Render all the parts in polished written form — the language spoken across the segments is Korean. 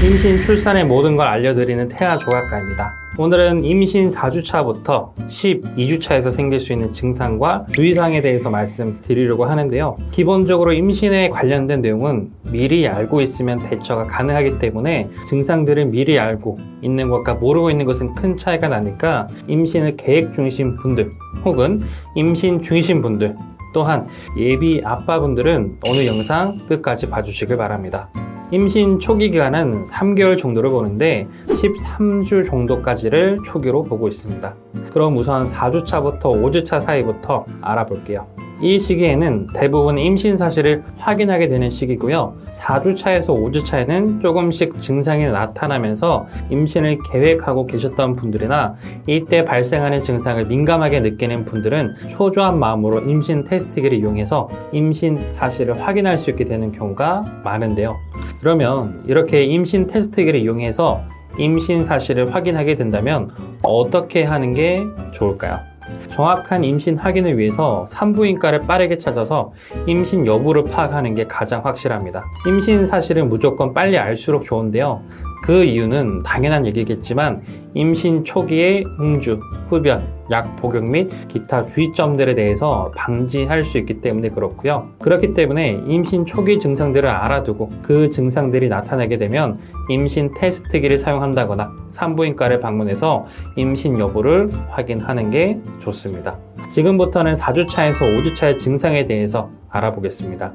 임신, 출산의 모든 걸 알려드리는 태아 조각가입니다. 오늘은 임신 4주차부터 12주차에서 생길 수 있는 증상과 주의사항에 대해서 말씀드리려고 하는데요. 기본적으로 임신에 관련된 내용은 미리 알고 있으면 대처가 가능하기 때문에 증상들을 미리 알고 있는 것과 모르고 있는 것은 큰 차이가 나니까 임신을 계획 중이신 분들 혹은 임신 중이신 분들 또한 예비 아빠분들은 오늘 영상 끝까지 봐주시길 바랍니다. 임신 초기 기간은 3개월 정도를 보는데 13주 정도까지를 초기로 보고 있습니다. 그럼 우선 4주차부터 5주차 사이부터 알아볼게요. 이 시기에는 대부분 임신 사실을 확인하게 되는 시기고요. 4주차에서 5주차에는 조금씩 증상이 나타나면서 임신을 계획하고 계셨던 분들이나 이때 발생하는 증상을 민감하게 느끼는 분들은 초조한 마음으로 임신 테스트기를 이용해서 임신 사실을 확인할 수 있게 되는 경우가 많은데요. 그러면 이렇게 임신 테스트기를 이용해서 임신 사실을 확인하게 된다면 어떻게 하는 게 좋을까요? 정확한 임신 확인을 위해서 산부인과를 빠르게 찾아서 임신 여부를 파악하는 게 가장 확실합니다. 임신 사실은 무조건 빨리 알수록 좋은데요. 그 이유는 당연한 얘기겠지만 임신 초기의 음주, 흡연, 약 복용 및 기타 주의점들에 대해서 방지할 수 있기 때문에 그렇고요. 그렇기 때문에 임신 초기 증상들을 알아두고 그 증상들이 나타나게 되면 임신 테스트기를 사용한다거나 산부인과를 방문해서 임신 여부를 확인하는 게 좋습니다. 지금부터는 4주차에서 5주차의 증상에 대해서 알아보겠습니다.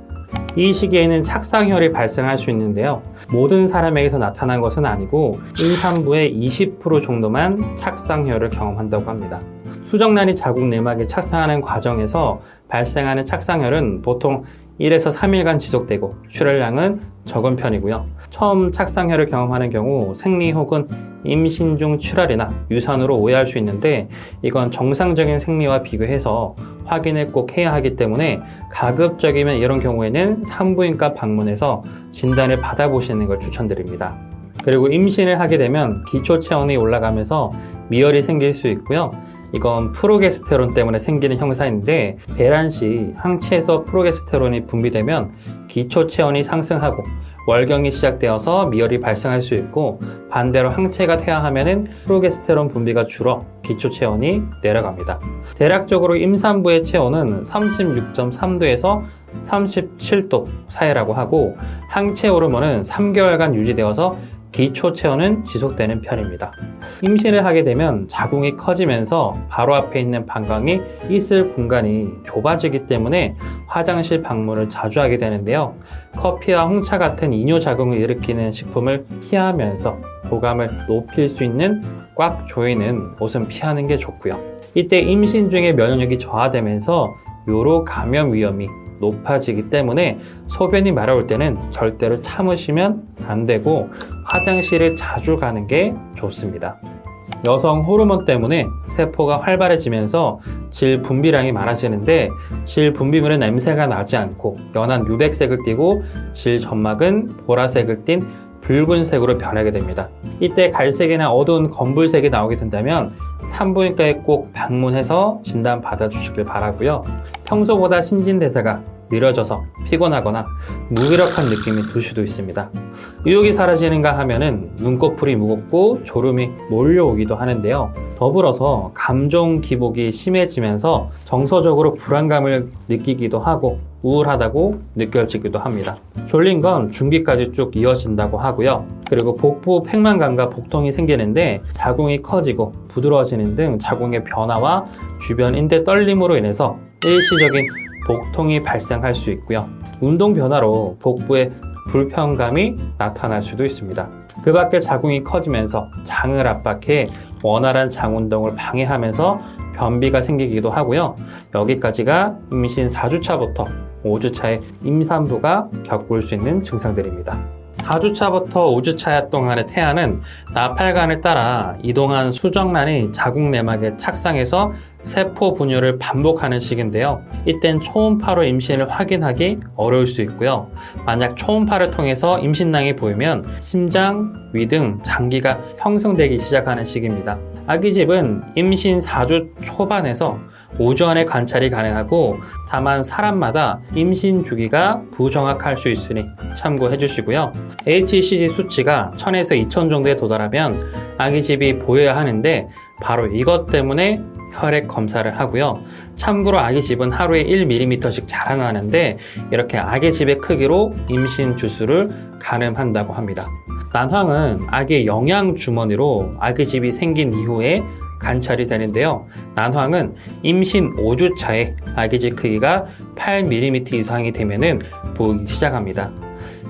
이 시기에는 착상혈이 발생할 수 있는데요. 모든 사람에게서 나타난 것은 아니고 임산부의 20% 정도만 착상혈을 경험한다고 합니다. 수정란이 자궁 내막에 착상하는 과정에서 발생하는 착상혈은 보통 1에서 3일간 지속되고 출혈량은 적은 편이고요. 처음 착상혈을 경험하는 경우 생리 혹은 임신 중 출혈이나 유산으로 오해할 수 있는데 이건 정상적인 생리와 비교해서 확인을 꼭 해야 하기 때문에 가급적이면 이런 경우에는 산부인과 방문해서 진단을 받아보시는 걸 추천드립니다. 그리고 임신을 하게 되면 기초 체온이 올라가면서 미열이 생길 수 있고요. 이건 프로게스테론 때문에 생기는 현상인데 배란 시 항체에서 프로게스테론이 분비되면 기초 체온이 상승하고 월경이 시작되어서 미열이 발생할 수 있고 반대로 항체가 퇴화하면 프로게스테론 분비가 줄어 기초 체온이 내려갑니다. 대략적으로 임산부의 체온은 36.3도에서 37도 사이라고 하고 항체 호르몬은 3개월간 유지되어서 기초 체온은 지속되는 편입니다. 임신을 하게 되면 자궁이 커지면서 바로 앞에 있는 방광이 있을 공간이 좁아지기 때문에 화장실 방문을 자주 하게 되는데요. 커피와 홍차 같은 이뇨 자궁을 일으키는 식품을 피하면서 도감을 높일 수 있는 꽉 조이는 옷은 피하는 게 좋고요. 이때 임신 중에 면역력이 저하되면서 요로 감염 위험이 높아지기 때문에 소변이 마려울 때는 절대로 참으시면 안 되고 화장실을 자주 가는 게 좋습니다. 여성 호르몬 때문에 세포가 활발해지면서 질 분비량이 많아지는데 질 분비물은 냄새가 나지 않고 연한 유백색을 띠고 질 점막은 보라색을 띤 붉은색으로 변하게 됩니다. 이때 갈색이나 어두운 검붉색이 나오게 된다면 산부인과에 꼭 방문해서 진단 받아주시길 바라고요. 평소보다 신진대사가 느려져서 피곤하거나 무기력한 느낌이 들 수도 있습니다. 의욕이 사라지는가 하면은 눈꺼풀이 무겁고 졸음이 몰려오기도 하는데요. 더불어서 감정 기복이 심해지면서 정서적으로 불안감을 느끼기도 하고 우울하다고 느껴지기도 합니다. 졸린 건 중기까지 쭉 이어진다고 하고요. 그리고 복부 팽만감과 복통이 생기는데 자궁이 커지고 부드러워지는 등 자궁의 변화와 주변 인대 떨림으로 인해서 일시적인 복통이 발생할 수 있고요. 운동 변화로 복부에 불편감이 나타날 수도 있습니다. 그 밖에 자궁이 커지면서 장을 압박해 원활한 장 운동을 방해하면서 변비가 생기기도 하고요. 여기까지가 임신 4주차부터 5주차의 임산부가 겪을 수 있는 증상들입니다. 4주차부터 5주차 동안의 태아는 나팔관을 따라 이동한 수정란이 자궁 내막에 착상해서 세포 분열을 반복하는 시기인데요. 이땐 초음파로 임신을 확인하기 어려울 수 있고요. 만약 초음파를 통해서 임신낭이 보이면 심장, 위 등 장기가 형성되기 시작하는 시기입니다. 아기집은 임신 4주 초반에서 5주 안에 관찰이 가능하고 다만 사람마다 임신 주기가 부정확할 수 있으니 참고해 주시고요. HCG 수치가 1000에서 2000 정도에 도달하면 아기집이 보여야 하는데 바로 이것 때문에 혈액 검사를 하고요. 참고로 아기집은 하루에 1mm씩 자라나는데 이렇게 아기집의 크기로 임신 주수를 가늠한다고 합니다. 난황은 아기의 영양 주머니로 아기집이 생긴 이후에 관찰이 되는데요. 난황은 임신 5주 차에 아기집 크기가 8mm 이상이 되면은 보이기 시작합니다.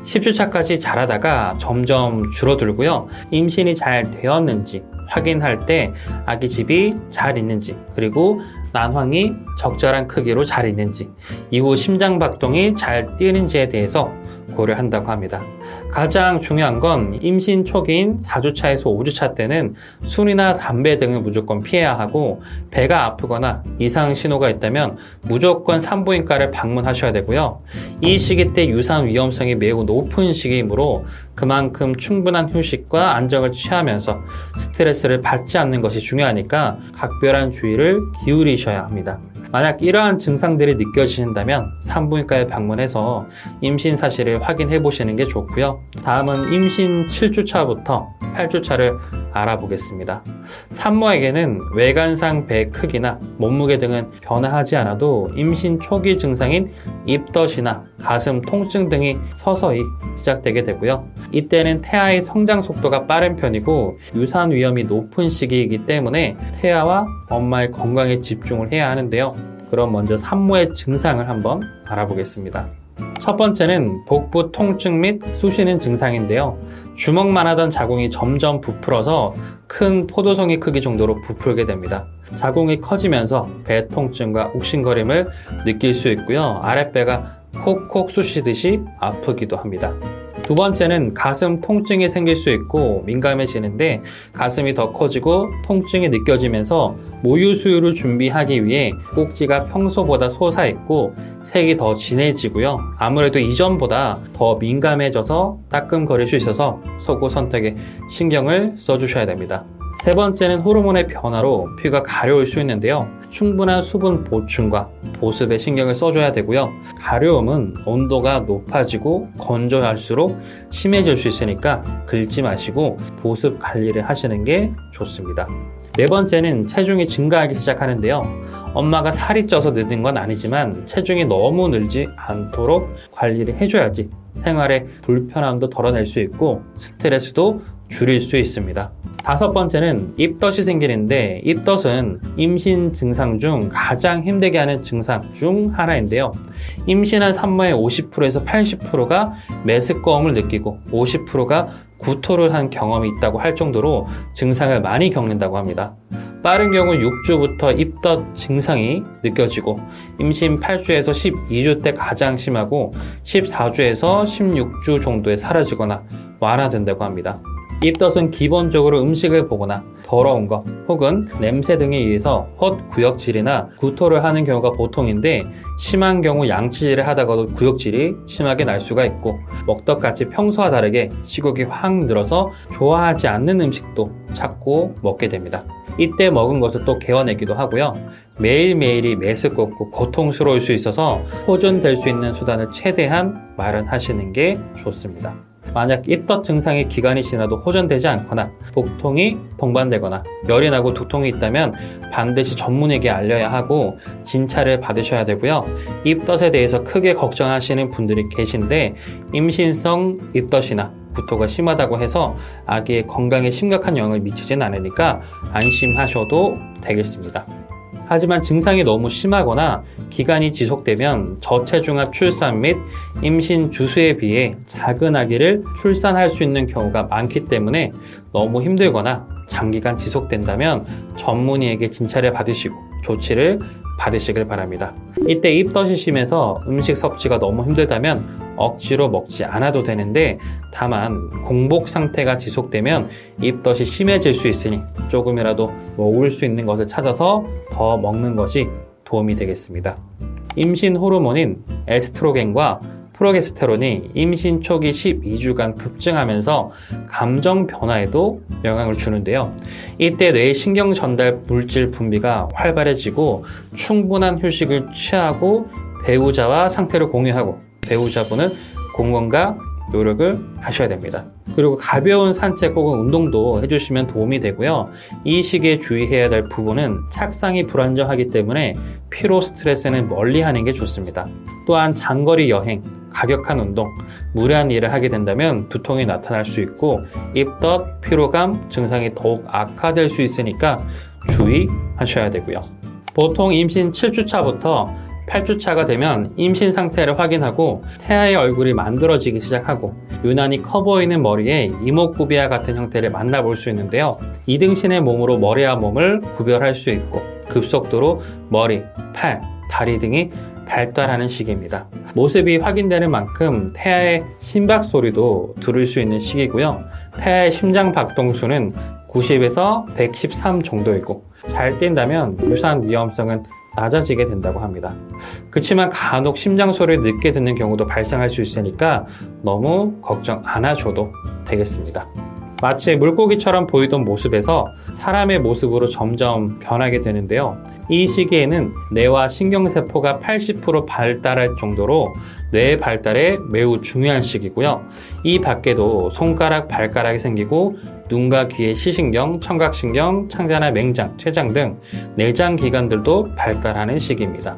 10주 차까지 자라다가 점점 줄어들고요. 임신이 잘 되었는지 확인할 때 아기집이 잘 있는지, 그리고 난황이 적절한 크기로 잘 있는지, 이후 심장박동이 잘 뛰는지에 대해서 고려한다고 합니다. 가장 중요한 건 임신 초기인 4주차에서 5주차 때는 술이나 담배 등을 무조건 피해야 하고, 배가 아프거나 이상 신호가 있다면 무조건 산부인과를 방문하셔야 되고요. 이 시기 때 유산 위험성이 매우 높은 시기이므로 그만큼 충분한 휴식과 안정을 취하면서 스트레스를 받지 않는 것이 중요하니까 각별한 주의를 기울이셔야 합니다. 만약 이러한 증상들이 느껴지신다면 산부인과에 방문해서 임신 사실을 확인해 보시는 게 좋고요. 다음은 임신 7주차부터 8주차를 알아보겠습니다. 산모에게는 외관상 배 크기나 몸무게 등은 변화하지 않아도 임신 초기 증상인 입덧이나 가슴 통증 등이 서서히 시작되게 되고요. 이때는 태아의 성장 속도가 빠른 편이고 유산 위험이 높은 시기이기 때문에 태아와 엄마의 건강에 집중을 해야 하는데요. 그럼 먼저 산모의 증상을 한번 알아보겠습니다. 첫 번째는 복부 통증 및 쑤시는 증상인데요. 주먹만 하던 자궁이 점점 부풀어서 큰 포도송이 크기 정도로 부풀게 됩니다. 자궁이 커지면서 배 통증과 욱신거림을 느낄 수 있고요. 아랫배가 콕콕 쑤시듯이 아프기도 합니다. 두 번째는 가슴 통증이 생길 수 있고 민감해지는데 가슴이 더 커지고 통증이 느껴지면서 모유 수유를 준비하기 위해 꼭지가 평소보다 솟아있고 색이 더 진해지고요. 아무래도 이전보다 더 민감해져서 따끔거릴 수 있어서 속옷 선택에 신경을 써주셔야 됩니다. 세 번째는 호르몬의 변화로 피가 가려울 수 있는데요. 충분한 수분 보충과 보습에 신경을 써줘야 되고요. 가려움은 온도가 높아지고 건조할수록 심해질 수 있으니까 긁지 마시고 보습 관리를 하시는 게 좋습니다. 네 번째는 체중이 증가하기 시작하는데요. 엄마가 살이 쪄서 느는 건 아니지만 체중이 너무 늘지 않도록 관리를 해줘야지 생활에 불편함도 덜어낼 수 있고 스트레스도 줄일 수 있습니다. 다섯 번째는 입덧이 생기는데 입덧은 임신 증상 중 가장 힘들게 하는 증상 중 하나인데요. 임신한 산모의 50%에서 80%가 메스꺼움을 느끼고 50%가 구토를 한 경험이 있다고 할 정도로 증상을 많이 겪는다고 합니다. 빠른 경우 6주부터 입덧 증상이 느껴지고 임신 8주에서 12주 때 가장 심하고 14주에서 16주 정도에 사라지거나 완화된다고 합니다. 입덧은 기본적으로 음식을 보거나 더러운 것 혹은 냄새 등에 의해서 헛구역질이나 구토를 하는 경우가 보통인데 심한 경우 양치질을 하다가도 구역질이 심하게 날 수가 있고 먹떡같이 평소와 다르게 식욕이 확 늘어서 좋아하지 않는 음식도 찾고 먹게 됩니다. 이때 먹은 것을 또 개워내기도 하고요. 매일매일이 메스껍고 고통스러울 수 있어서 호전될 수 있는 수단을 최대한 마련하시는 게 좋습니다. 만약 입덧 증상의 기간이 지나도 호전되지 않거나 복통이 동반되거나 열이 나고 두통이 있다면 반드시 전문의에게 알려야 하고 진찰을 받으셔야 되고요. 입덧에 대해서 크게 걱정하시는 분들이 계신데 임신성 입덧이나 구토가 심하다고 해서 아기의 건강에 심각한 영향을 미치진 않으니까 안심하셔도 되겠습니다. 하지만 증상이 너무 심하거나 기간이 지속되면 저체중아 출산 및 임신 주수에 비해 작은 아기를 출산할 수 있는 경우가 많기 때문에 너무 힘들거나 장기간 지속된다면 전문의에게 진찰을 받으시고 조치를 받으시길 바랍니다. 이때 입덧이 심해서 음식 섭취가 너무 힘들다면 억지로 먹지 않아도 되는데, 다만 공복 상태가 지속되면 입덧이 심해질 수 있으니 조금이라도 먹을 수 있는 것을 찾아서 더 먹는 것이 도움이 되겠습니다. 임신 호르몬인 에스트로겐과 프로게스테론이 임신 초기 12주간 급증하면서 감정 변화에도 영향을 주는데요. 이때 뇌의 신경 전달 물질 분비가 활발해지고 충분한 휴식을 취하고 배우자와 상태를 공유하고, 배우자분은 공건과 노력을 하셔야 됩니다. 그리고 가벼운 산책 혹은 운동도 해주시면 도움이 되고요. 이 시기에 주의해야 될 부분은 착상이 불안정하기 때문에 피로 스트레스는 멀리하는 게 좋습니다. 또한 장거리 여행, 과격한 운동, 무리한 일을 하게 된다면 두통이 나타날 수 있고 입덧, 피로감 증상이 더욱 악화될 수 있으니까 주의하셔야 되고요. 보통 임신 7주차부터 8주차가 되면 임신 상태를 확인하고 태아의 얼굴이 만들어지기 시작하고 유난히 커 보이는 머리에 이목구비와 같은 형태를 만나볼 수 있는데요. 이등신의 몸으로 머리와 몸을 구별할 수 있고 급속도로 머리, 팔, 다리 등이 발달하는 시기입니다. 모습이 확인되는 만큼 태아의 심박 소리도 들을 수 있는 시기고요. 태아의 심장 박동수는 90에서 113 정도이고 잘 뛴다면 유산 위험성은 낮아지게 된다고 합니다. 그렇지만 간혹 심장 소리를 늦게 듣는 경우도 발생할 수 있으니까 너무 걱정 안 하셔도 되겠습니다. 마치 물고기처럼 보이던 모습에서 사람의 모습으로 점점 변하게 되는데요. 이 시기에는 뇌와 신경세포가 80% 발달할 정도로 뇌 발달에 매우 중요한 시기고요. 이 밖에도 손가락, 발가락이 생기고 눈과 귀의 시신경, 청각신경, 창자나 맹장, 췌장 등 내장기관들도 발달하는 시기입니다.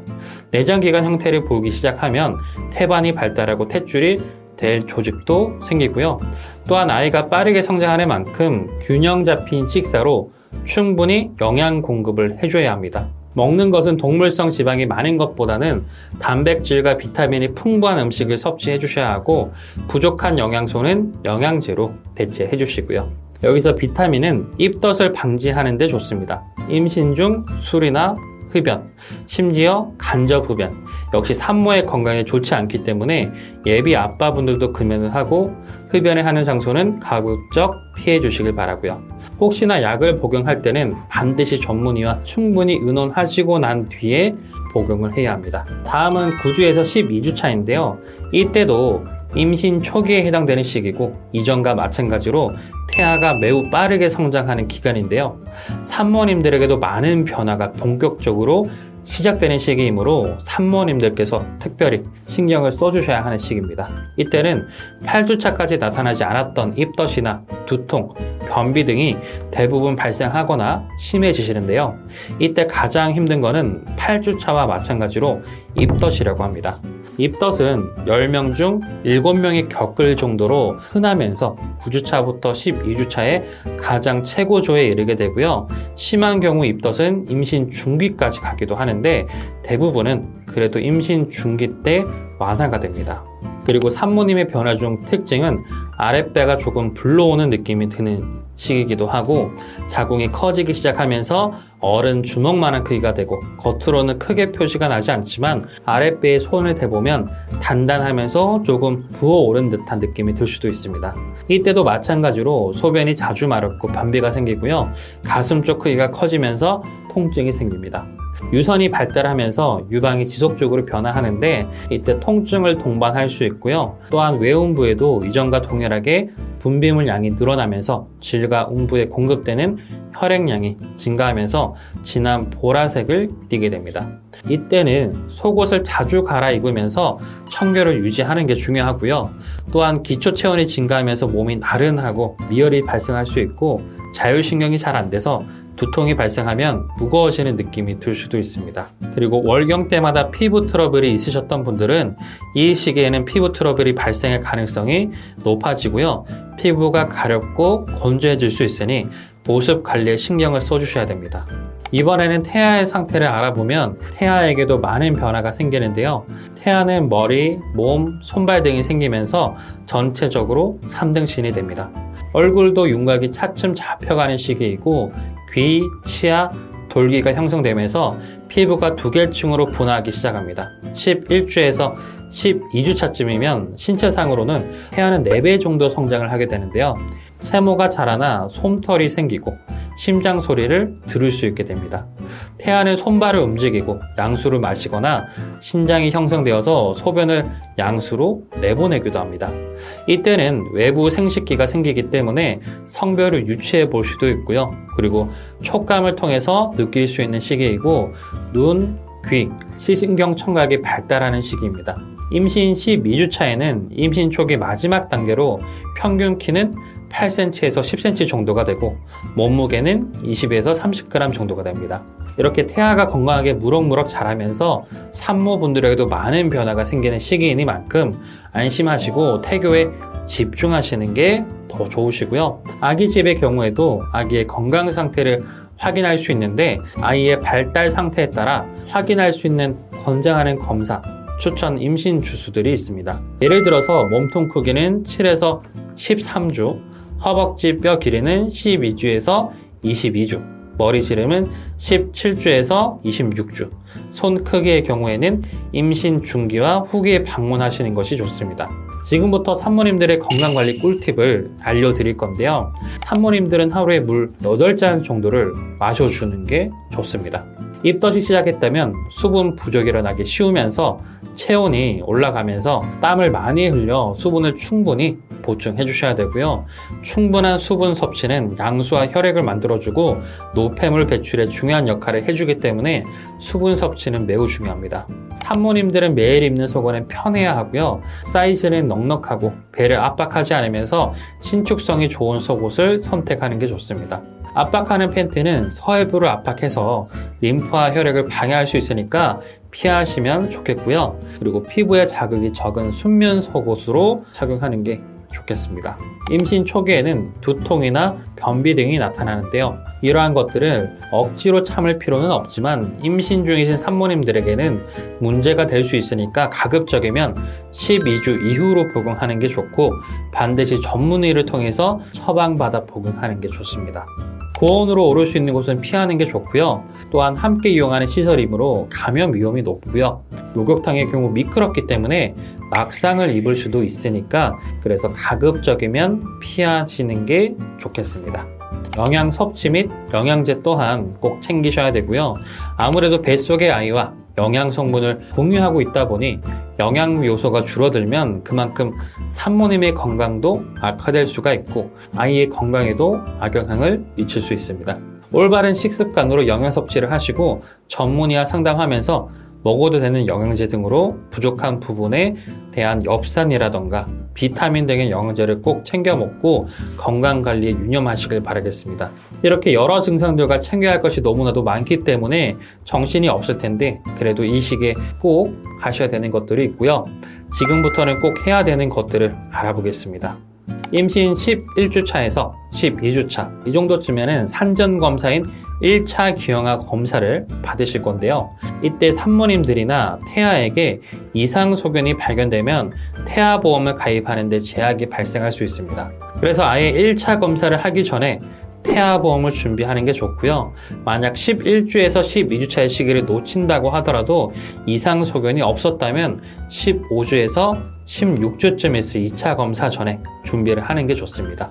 내장기관 형태를 보이기 시작하면 태반이 발달하고 탯줄이 될 조직도 생기고요. 또한 아이가 빠르게 성장하는 만큼 균형 잡힌 식사로 충분히 영양 공급을 해줘야 합니다. 먹는 것은 동물성 지방이 많은 것보다는 단백질과 비타민이 풍부한 음식을 섭취해 주셔야 하고 부족한 영양소는 영양제로 대체해 주시고요. 여기서 비타민은 입덧을 방지하는 데 좋습니다. 임신 중 술이나 흡연, 심지어 간접 흡연, 역시 산모의 건강에 좋지 않기 때문에 예비 아빠분들도 금연을 하고 흡연을 하는 장소는 가급적 피해 주시길 바라고요. 혹시나 약을 복용할 때는 반드시 전문의와 충분히 의논하시고 난 뒤에 복용을 해야 합니다. 다음은 9주에서 12주 차인데요. 이때도 임신 초기에 해당되는 시기고 이전과 마찬가지로 태아가 매우 빠르게 성장하는 기간인데요. 산모님들에게도 많은 변화가 본격적으로 시작되는 시기이므로 산모님들께서 특별히 신경을 써주셔야 하는 시기입니다. 이때는 8주차까지 나타나지 않았던 입덧이나 두통, 변비 등이 대부분 발생하거나 심해지시는데요. 이때 가장 힘든 것은 8주차와 마찬가지로 입덧이라고 합니다. 입덧은 10명 중 7명이 겪을 정도로 흔하면서 9주차부터 12주차에 가장 최고조에 이르게 되고요. 심한 경우 입덧은 임신 중기까지 가기도 하는데 대부분은 그래도 임신 중기 때 완화가 됩니다. 그리고 산모님의 변화 중 특징은 아랫배가 조금 불러오는 느낌이 드는 시기이기도 하고 자궁이 커지기 시작하면서 어른 주먹만한 크기가 되고 겉으로는 크게 표시가 나지 않지만 아랫배에 손을 대보면 단단하면서 조금 부어오른 듯한 느낌이 들 수도 있습니다. 이때도 마찬가지로 소변이 자주 마렵고 변비가 생기고요. 가슴 쪽 크기가 커지면서 통증이 생깁니다. 유선이 발달하면서 유방이 지속적으로 변화하는데 이때 통증을 동반할 수 있고요. 또한 외음부에도 이전과 동일하게 분비물 양이 늘어나면서 질과 음부에 공급되는 혈액량이 증가하면서 진한 보라색을 띠게 됩니다. 이때는 속옷을 자주 갈아입으면서 청결을 유지하는 게 중요하고요. 또한 기초 체온이 증가하면서 몸이 나른하고 미열이 발생할 수 있고 자율신경이 잘 안 돼서 두통이 발생하면 무거워지는 느낌이 들 수도 있습니다. 그리고 월경 때마다 피부 트러블이 있으셨던 분들은 이 시기에는 피부 트러블이 발생할 가능성이 높아지고요. 피부가 가렵고 건조해질 수 있으니 보습 관리에 신경을 써주셔야 됩니다. 이번에는 태아의 상태를 알아보면 태아에게도 많은 변화가 생기는데요. 태아는 머리, 몸, 손발 등이 생기면서 전체적으로 3등신이 됩니다. 얼굴도 윤곽이 차츰 잡혀가는 시기이고 귀, 치아, 돌기가 형성되면서 피부가 두개층으로 분화하기 시작합니다. 11주에서 12주차쯤이면 신체상으로는 태아는 4배 정도 성장을 하게 되는데요. 세모가 자라나 솜털이 생기고 심장 소리를 들을 수 있게 됩니다. 태아는 손발을 움직이고 양수를 마시거나 신장이 형성되어서 소변을 양수로 내보내기도 합니다. 이때는 외부 생식기가 생기기 때문에 성별을 유추해 볼 수도 있고요. 그리고 촉감을 통해서 느낄 수 있는 시기이고 눈, 귀, 시신경 청각이 발달하는 시기입니다. 임신 12주 차에는 임신 초기 마지막 단계로 평균 키는 8cm에서 10cm 정도가 되고 몸무게는 20에서 30g 정도가 됩니다. 이렇게 태아가 건강하게 무럭무럭 자라면서 산모분들에게도 많은 변화가 생기는 시기이니만큼 안심하시고 태교에 집중하시는 게 더 좋으시고요. 아기집의 경우에도 아기의 건강 상태를 확인할 수 있는데 아이의 발달 상태에 따라 확인할 수 있는 권장하는 검사, 추천 임신 주수들이 있습니다. 예를 들어서 몸통 크기는 7에서 13주, 허벅지 뼈 길이는 12주에서 22주, 머리 지름은 17주에서 26주, 손 크기의 경우에는 임신 중기와 후기에 방문하시는 것이 좋습니다. 지금부터 산모님들의 건강관리 꿀팁을 알려드릴 건데요. 산모님들은 하루에 물 8잔 정도를 마셔주는 게 좋습니다. 입덧이 시작했다면 수분 부족이 일어나기 쉬우면서 체온이 올라가면서 땀을 많이 흘려 수분을 충분히 보충해 주셔야 되고요. 충분한 수분 섭취는 양수와 혈액을 만들어주고 노폐물 배출에 중요한 역할을 해주기 때문에 수분 섭취는 매우 중요합니다. 산모님들은 매일 입는 속옷은 편해야 하고요. 사이즈는 넉넉하고 배를 압박하지 않으면서 신축성이 좋은 속옷을 선택하는 게 좋습니다. 압박하는 팬티는 서해부를 압박해서 림프와 혈액을 방해할 수 있으니까 피하시면 좋겠고요. 그리고 피부에 자극이 적은 순면 속옷으로 착용하는 게 좋겠습니다. 임신 초기에는 두통이나 변비 등이 나타나는데요. 이러한 것들을 억지로 참을 필요는 없지만 임신 중이신 산모님들에게는 문제가 될 수 있으니까 가급적이면 12주 이후로 복용하는 게 좋고 반드시 전문의를 통해서 처방받아 복용하는 게 좋습니다. 고온으로 오를 수 있는 곳은 피하는 게 좋고요. 또한 함께 이용하는 시설이므로 감염 위험이 높고요. 목욕탕의 경우 미끄럽기 때문에 막상을 입을 수도 있으니까 그래서 가급적이면 피하시는 게 좋겠습니다. 영양 섭취 및 영양제 또한 꼭 챙기셔야 되고요. 아무래도 뱃속의 아이와 영양 성분을 공유하고 있다 보니 영양 요소가 줄어들면 그만큼 산모님의 건강도 악화될 수가 있고 아이의 건강에도 악영향을 미칠 수 있습니다. 올바른 식습관으로 영양 섭취를 하시고 전문의와 상담하면서 먹어도 되는 영양제 등으로 부족한 부분에 대한 엽산이라던가 비타민 등의 영양제를 꼭 챙겨 먹고 건강관리에 유념하시길 바라겠습니다. 이렇게 여러 증상들과 챙겨야 할 것이 너무나도 많기 때문에 정신이 없을 텐데 그래도 이 시기에 꼭 하셔야 되는 것들이 있고요. 지금부터는 꼭 해야 되는 것들을 알아보겠습니다. 임신 11주차에서 12주차 이 정도쯤에는 산전검사인 1차 기형아 검사를 받으실 건데요. 이때 산모님들이나 태아에게 이상 소견이 발견되면 태아보험을 가입하는 데 제약이 발생할 수 있습니다. 그래서 아예 1차 검사를 하기 전에 태아보험을 준비하는 게 좋고요. 만약 11주에서 12주차의 시기를 놓친다고 하더라도 이상 소견이 없었다면 15주에서 16주쯤에서 2차 검사 전에 준비를 하는 게 좋습니다.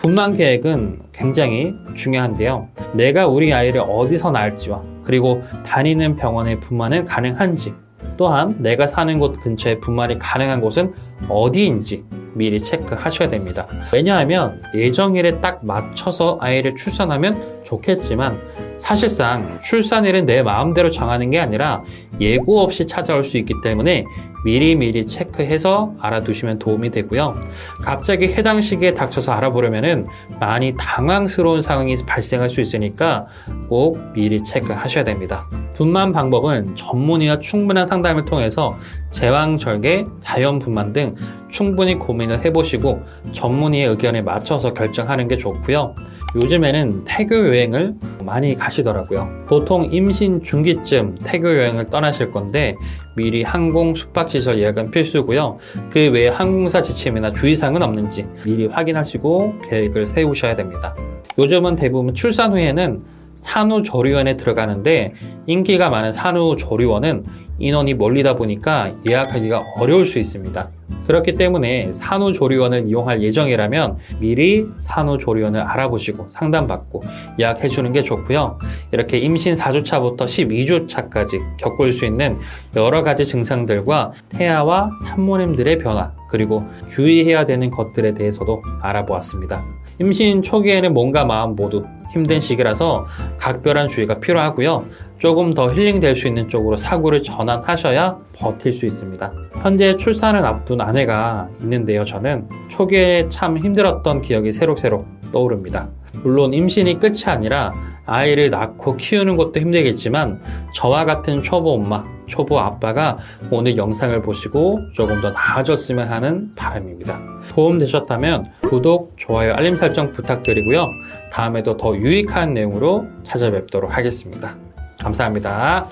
분만 계획은 굉장히 중요한데요. 내가 우리 아이를 어디서 낳을지와 그리고 다니는 병원의 분만은 가능한지 또한 내가 사는 곳 근처에 분만이 가능한 곳은 어디인지 미리 체크하셔야 됩니다. 왜냐하면 예정일에 딱 맞춰서 아이를 출산하면 좋겠지만 사실상 출산일은 내 마음대로 정하는 게 아니라 예고 없이 찾아올 수 있기 때문에 미리미리 체크해서 알아두시면 도움이 되고요. 갑자기 해당 시기에 닥쳐서 알아보려면 많이 당황스러운 상황이 발생할 수 있으니까 꼭 미리 체크하셔야 됩니다. 분만 방법은 전문의와 충분한 상담을 통해서 제왕절개, 자연분만 등 충분히 고민을 해보시고 전문의의 의견에 맞춰서 결정하는 게 좋고요. 요즘에는 태교 여행을 많이 가시더라고요. 보통 임신 중기쯤 태교 여행을 떠나실 건데 미리 항공 숙박시설 예약은 필수고요. 그 외에 항공사 지침이나 주의사항은 없는지 미리 확인하시고 계획을 세우셔야 됩니다. 요즘은 대부분 출산 후에는 산후조리원에 들어가는데 인기가 많은 산후조리원은 인원이 몰리다 보니까 예약하기가 어려울 수 있습니다. 그렇기 때문에 산후조리원을 이용할 예정이라면 미리 산후조리원을 알아보시고 상담받고 예약해 주는 게 좋고요. 이렇게 임신 4주차부터 12주차까지 겪을 수 있는 여러 가지 증상들과 태아와 산모님들의 변화, 그리고 주의해야 되는 것들에 대해서도 알아보았습니다. 임신 초기에는 몸과 마음 모두 힘든 시기라서 각별한 주의가 필요하고요. 조금 더 힐링될 수 있는 쪽으로 사고를 전환하셔야 버틸 수 있습니다. 현재 출산을 앞둔 아내가 있는데요. 저는 초기에 참 힘들었던 기억이 새록새록 떠오릅니다. 물론 임신이 끝이 아니라 아이를 낳고 키우는 것도 힘들겠지만 저와 같은 초보 엄마, 초보 아빠가 오늘 영상을 보시고 조금 더 나아졌으면 하는 바람입니다. 도움되셨다면 구독, 좋아요, 알림 설정 부탁드리고요. 다음에도 더 유익한 내용으로 찾아뵙도록 하겠습니다. 감사합니다.